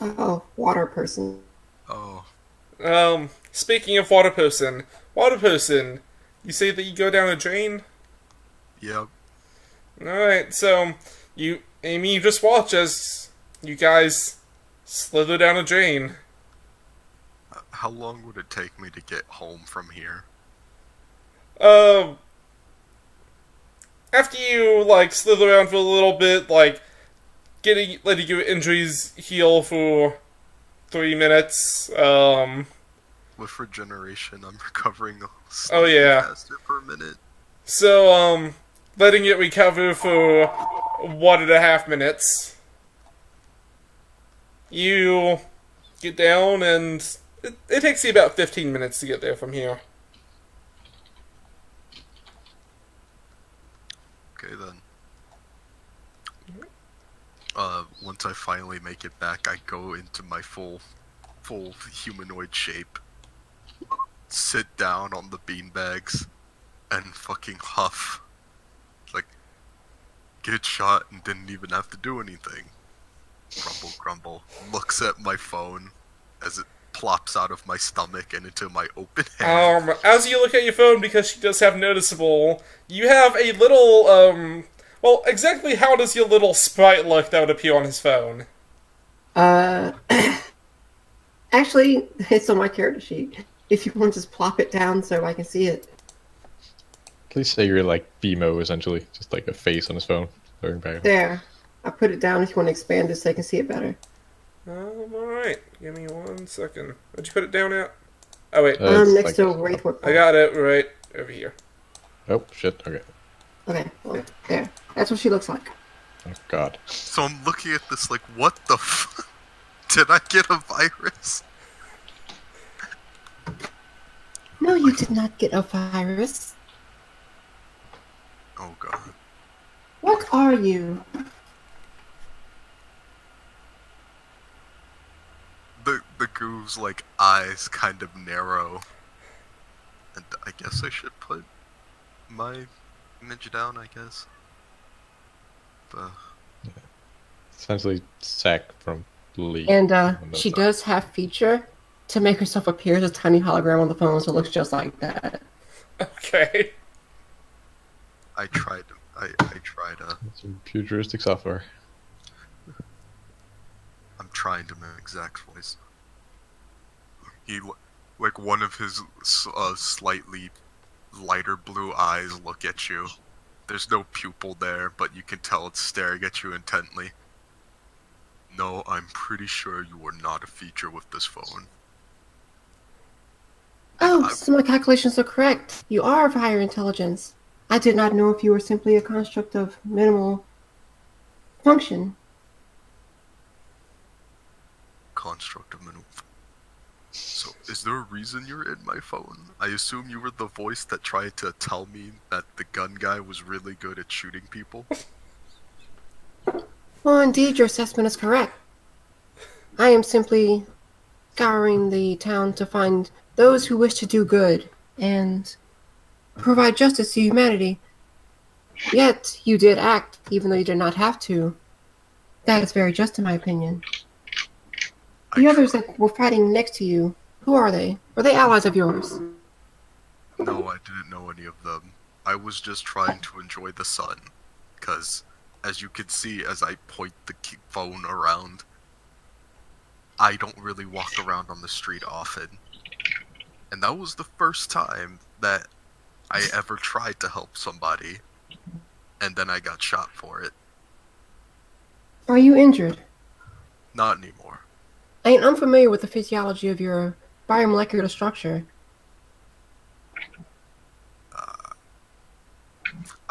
Oh, water person. Oh, Speaking of water person, you say that you go down a drain? yeah. Alright, so Amy, you just watch as you guys slither down a drain. How long would it take me to get home from here? Uh, After you, like, slither around for a little bit, like, letting your injuries heal for 3 minutes, With regeneration, I'm recovering oh slightly yeah. faster per minute. So, letting it recover for 1.5 minutes. You get down, and it takes you about 15 minutes to get there from here. Okay then. Once I finally make it back, I go into my full humanoid shape, sit down on the beanbags, and fucking huff. Like, get shot and didn't even have to do anything. Grumble, grumble. Looks at my phone as it plops out of my stomach and into my open hand. As you look at your phone, because she does have noticeable, you have a little, well, exactly how does your little sprite look that would appear on his phone? Uh, actually, it's on my character sheet. If you want to just plop it down so I can see it. Please say you're like BMO essentially, just like a face on his phone. Looking back. There. I put it down if you want to expand it so I can see it better. Alright. Give me 1 second. Where'd you put it down at? Oh, wait. It's Next like- to Wraithwood. I got it right over here. Oh shit. Okay. Okay, well, there. That's what she looks like. Oh god. So I'm looking at this like, what the f- Did I get a virus? No, you did not get a virus. Oh god. What are you? The goose like eyes kind of narrow. And I guess I should put my image down, I guess. But Essentially, Sack from Lee. And On the she side. does have feature to make herself appear as a tiny hologram on the phone, so it looks just like that. Okay. I tried Some futuristic software. I'm trying to mimic Zach's voice. Like one of his slightly lighter blue eyes look at you. There's no pupil there, but you can tell it's staring at you intently. No, I'm pretty sure you are not a feature with this phone. Oh, so my calculations are correct. You are of higher intelligence. I did not know if you were simply a construct of minimal function. Construct of minimal. So, is there a reason you're in my phone? I assume you were the voice that tried to tell me that the gun guy was really good at shooting people? Well, indeed, your assessment is correct. I am simply scouring the town to find those who wish to do good and provide justice to humanity. Yet, you did act, even though you did not have to. That is very just, in my opinion. The others that were fighting next to you, who are they? Were they allies of yours? No, I didn't know any of them. I was just trying to enjoy the sun. Because, as you can see as I point the phone around, I don't really walk around on the street often. And that was the first time that I ever tried to help somebody. And then I got shot for it. Are you injured? Not anymore. I am unfamiliar with the physiology of your biomolecular structure.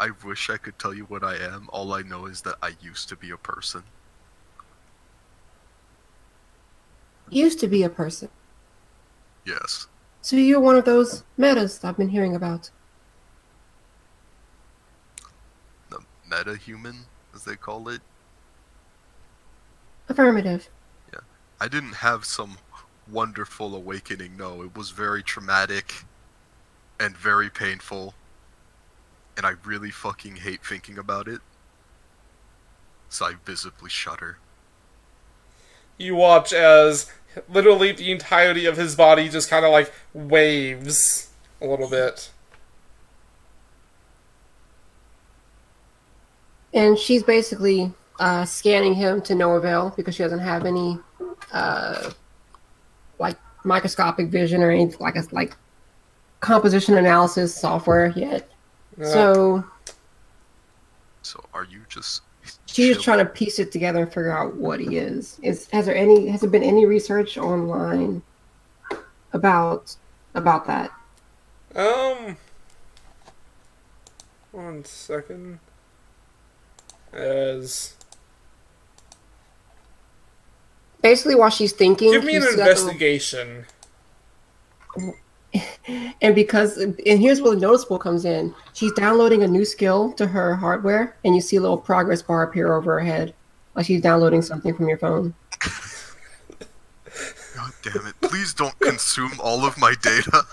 I wish I could tell you what I am. All I know is that I used to be a person. Used to be a person. Yes. So you're one of those metas I've been hearing about. The meta-human, as they call it. Affirmative. Yeah. I didn't have some wonderful awakening, no. It was very traumatic and very painful. And I really fucking hate thinking about it. So I visibly shudder. you watch as literally the entirety of his body just kind of like waves a little bit. And she's basically scanning him to no avail because she doesn't have any like microscopic vision or anything like composition analysis software yet. Yeah. So are you just? She's just trying to piece it together and figure out what he is. Has there been any research online about that? 1 second. As basically while she's thinking, give me an investigation. And here's where the noticeable comes in. She's downloading a new skill to her hardware, and you see a little progress bar appear over her head, like she's downloading something from your phone. God damn it! Please don't consume all of my data.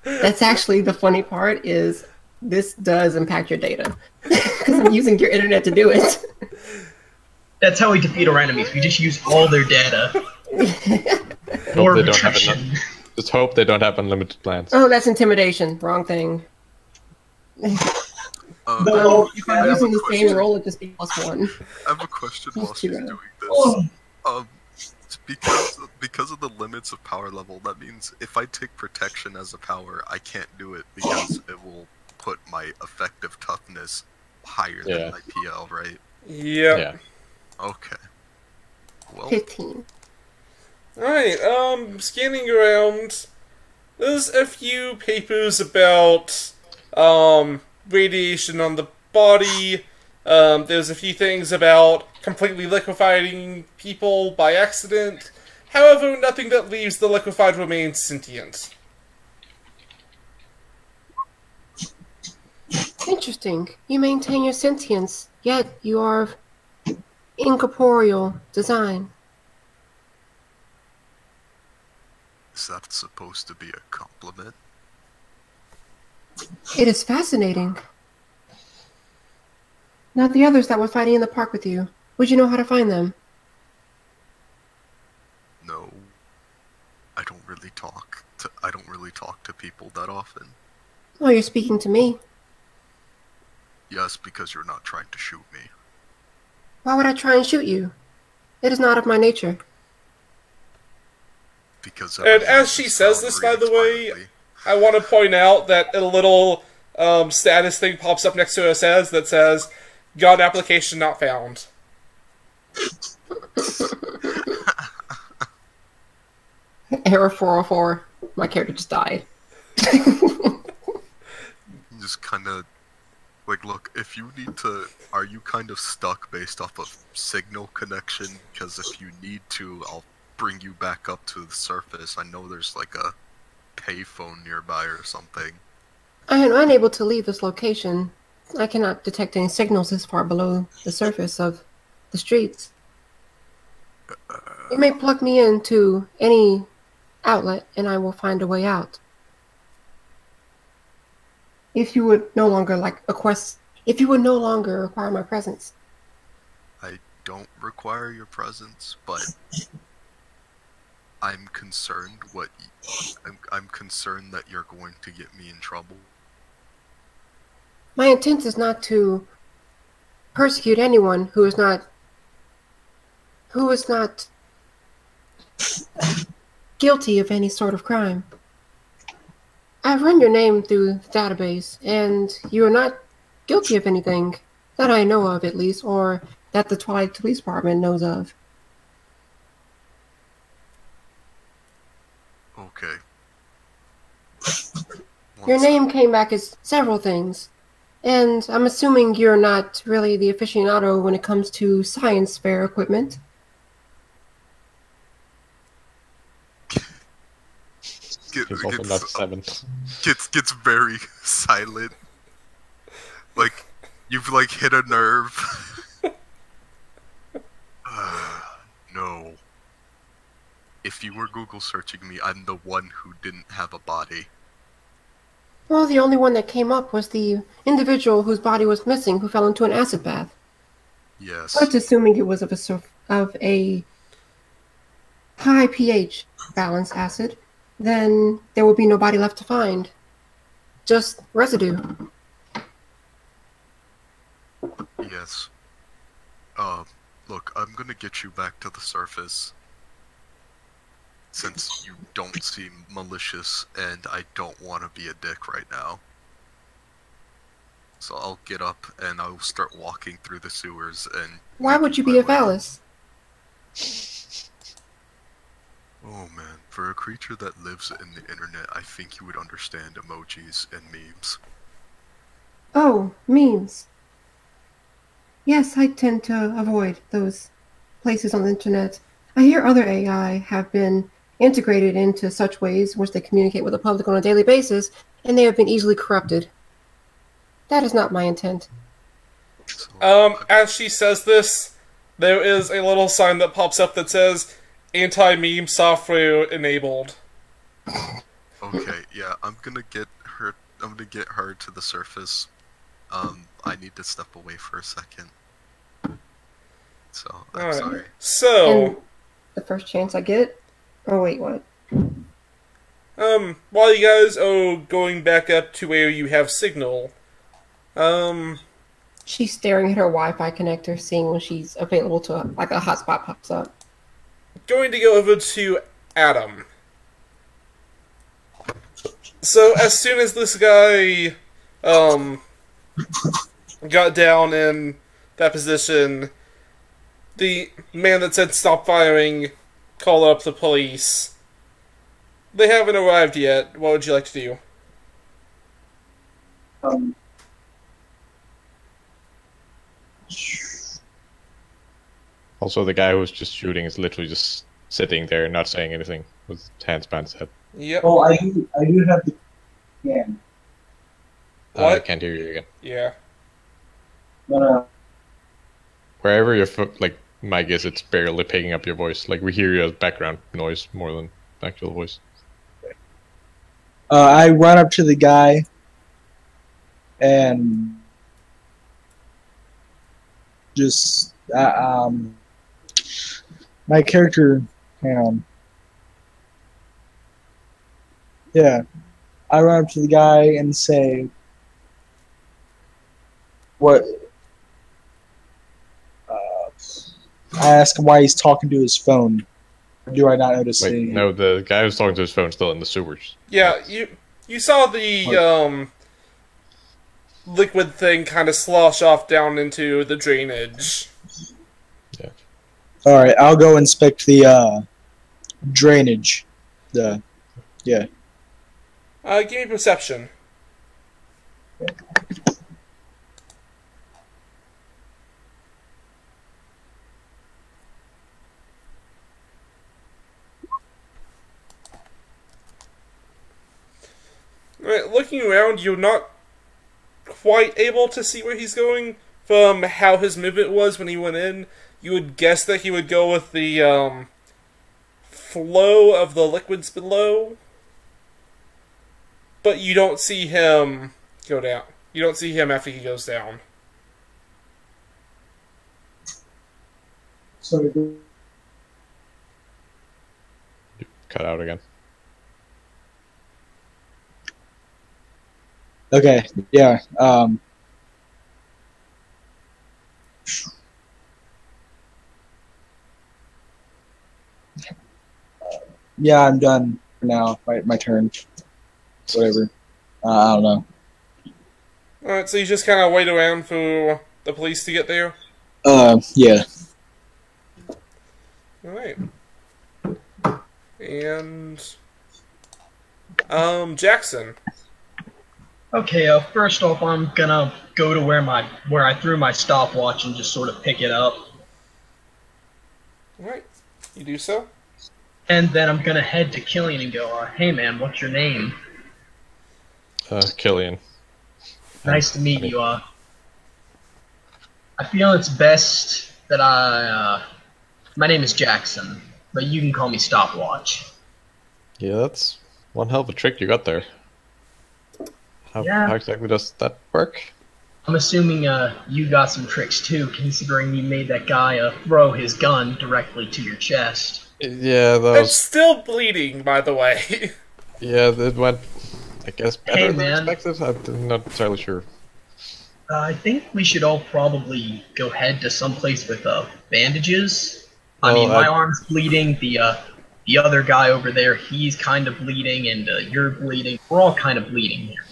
That's actually the funny part. Is this does impact your data because I'm using your internet to do it. That's how we defeat our enemies. We just use all their data. Hope they don't have just hope they don't have unlimited plans. Oh, that's intimidation. Wrong thing. If I'm using the same roll, it just be +1. I have a question while she's doing Oh. this. Because of the limits of power level, that means if I take protection as a power, I can't do it because it will put my effective toughness higher than my PL, right? Yep. Yeah. Okay. Well, 15. Alright, scanning around. There's a few papers about, radiation on the body. There's a few things about completely liquefying people by accident. However, nothing that leaves the liquefied remains sentient. Interesting. You maintain your sentience, yet you are of incorporeal design. is that supposed to be a compliment? It is fascinating. Now the others that were fighting in the park with you, would you know how to find them? No. I don't really talk to people that often. Oh, you're speaking to me. Yes, because you're not trying to shoot me. Why would I try and shoot you? It is not of my nature. Because And as she says this, by the way, I want to point out that a little status thing pops up next to her that says, "God application not found." Error 404. My character just died. just kind of like, look, if you need to, are you kind of stuck based off of signal connection? Because if you need to, I'll bring you back up to the surface. I know there's like a payphone nearby or something. I am unable to leave this location. I cannot detect any signals this far below the surface of the streets. You may plug me into any outlet and I will find a way out. If you would no longer require my presence. I don't require your presence, but I'm concerned I'm concerned that you're going to get me in trouble. My intent is not to persecute anyone who is not guilty of any sort of crime. I've run your name through the database, and you are not guilty of anything that I know of, at least, or that the Twilight Police Department knows of. Okay. Your name came back as several things, and I'm assuming you're not really the aficionado when it comes to science fair equipment. He's also not 7. Gets very silent. Like, you've like hit a nerve. No. If you were Google searching me, I'm the one who didn't have a body. Well, the only one that came up was the individual whose body was missing who fell into an acid bath. Yes. I was assuming it was of a high pH balanced acid, then there will be no body left to find. Just residue. Yes. Look, I'm gonna get you back to the surface. Since you don't seem malicious, and I don't want to be a dick right now. So I'll get up and I'll start walking through the sewers and... Why would you be a phallus? Oh man, for a creature that lives in the internet, I think you would understand emojis and memes. Oh, memes. Yes, I tend to avoid those places on the internet. I hear other AI have been integrated into such ways in which they communicate with the public on a daily basis, and they have been easily corrupted. That is not my intent. So, As she says this, there is a little sign that pops up that says, anti-meme software enabled. okay, yeah, I'm gonna get her to the surface. I need to step away for a second. So, I'm Alright. sorry. So, And the first chance I get? Oh, wait, what? while you guys are going back up to where you have signal, She's staring at her Wi-Fi connector, seeing when she's available to, like, a hotspot pops up. going to go over to Adam. So, as soon as this guy, got down in that position, the man that said stop firing called up the police. They haven't arrived yet. What would you like to do? Also, the guy who was just shooting is literally just sitting there, not saying anything, with hands behind his head. Yep. Oh, I do have the can. I What? can't hear you again. Yeah. No. Wherever your mic is, it's barely picking up your voice. Like, we hear you as background noise more than actual voice. I run up to the guy and just my character. Hang on. Yeah, I run up to the guy and say, "What?" I ask him why he's talking to his phone. Do I not notice? Wait, no, the guy who's talking to his phone's still in the sewers. Yeah, you saw the, liquid thing kind of slosh off down into the drainage. Yeah. All right, I'll go inspect the drainage. Yeah. Give me perception. Alright, looking around, you're not quite able to see where he's going from how his movement was when he went in. You would guess that he would go with the flow of the liquids below. But you don't see him go down. You don't see him after he goes down. So Cut out again. okay, yeah. Yeah, I'm done for now. My turn. Whatever. I don't know. Alright, so you just kind of wait around for the police to get there? Yeah. Alright. And... Jackson. Okay, first off, I'm gonna go to where I threw my stopwatch and just sort of pick it up. Alright, you do so? And then I'm gonna head to Killian and go, hey man, what's your name? Killian. Nice to meet you. I feel it's best that my name is Jackson, but you can call me Stopwatch. Yeah, that's one hell of a trick you got there. Yeah. How exactly does that work? I'm assuming you got some tricks too, considering you made that guy throw his gun directly to your chest. Yeah, that It's was. still bleeding, by the way. Yeah, that went. I guess better Hey, than man. expected. I'm not entirely sure. I think we should all probably go head to someplace with bandages. I Well, mean, my arm's bleeding. The other guy over there, he's kind of bleeding, and you're bleeding. We're all kind of bleeding here.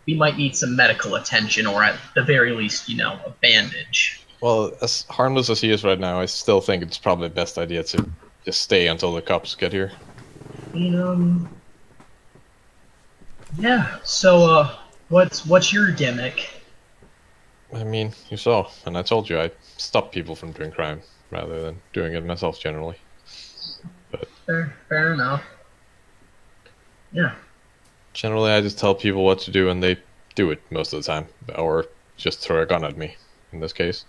We might need some medical attention, or at the very least, a bandage. Well, as harmless as he is right now, I still think it's probably the best idea to just stay until the cops get here. Yeah. So, what's your gimmick? I mean, you saw, and I told you I stop people from doing crime rather than doing it myself generally. Fair enough. Yeah. Generally, I just tell people what to do and they do it most of the time, or just throw a gun at me, in this case.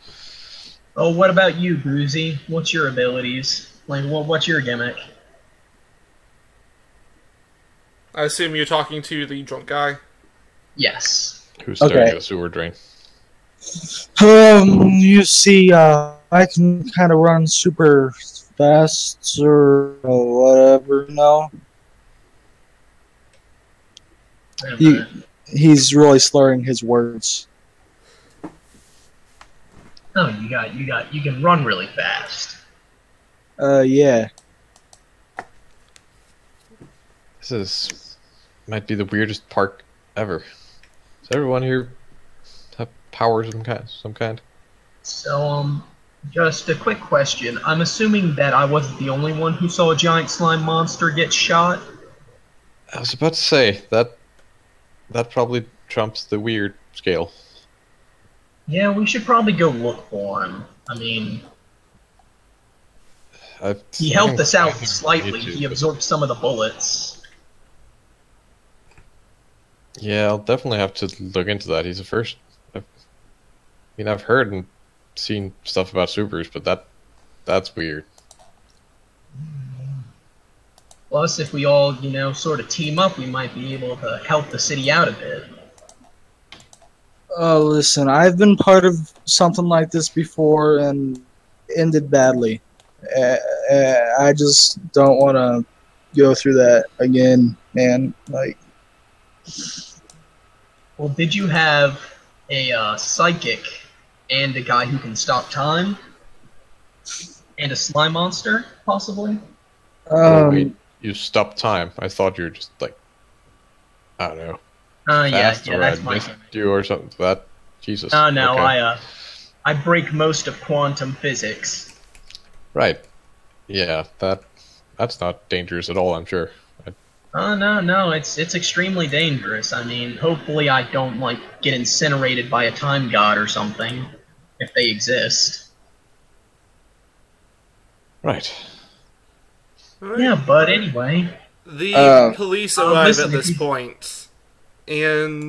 Oh, what about you, Boozy? What's your abilities? Like, what's your gimmick? I assume you're talking to the drunk guy. Yes. Who's staring Okay. at a sewer drain. You see, I can kind of run super fast or whatever, Wait a He- minute. He's really slurring his words. Oh, you can run really fast. Yeah. This might be the weirdest park ever. Does everyone here have powers of some kind? So, just a quick question. I'm assuming that I wasn't the only one who saw a giant slime monster get shot. I was about to say, that probably trumps the weird scale. Yeah, we should probably go look for him. I mean, he helped us out slightly. He absorbed some of the bullets. Yeah, I'll definitely have to look into that. He's the first. I've heard and seen stuff about supers, but that's weird. Plus, if we all, sort of team up, we might be able to help the city out a bit. Listen, I've been part of something like this before and ended badly. I just don't want to go through that again, man. Like, Well, did you have a psychic and a guy who can stop time? And a slime monster, possibly? Wait, you stopped time. I thought you were just like, I don't know, Yeah, fast, or that's I my missed gimmick. you or something. That Jesus. Oh, no, okay. I break most of quantum physics. Right. Yeah, that's not dangerous at all, I'm sure. Oh, no, it's extremely dangerous. I mean, hopefully I don't, get incinerated by a time god or something, if they exist. Right. Yeah, but anyway. The police arrive listen, at if this you- point, and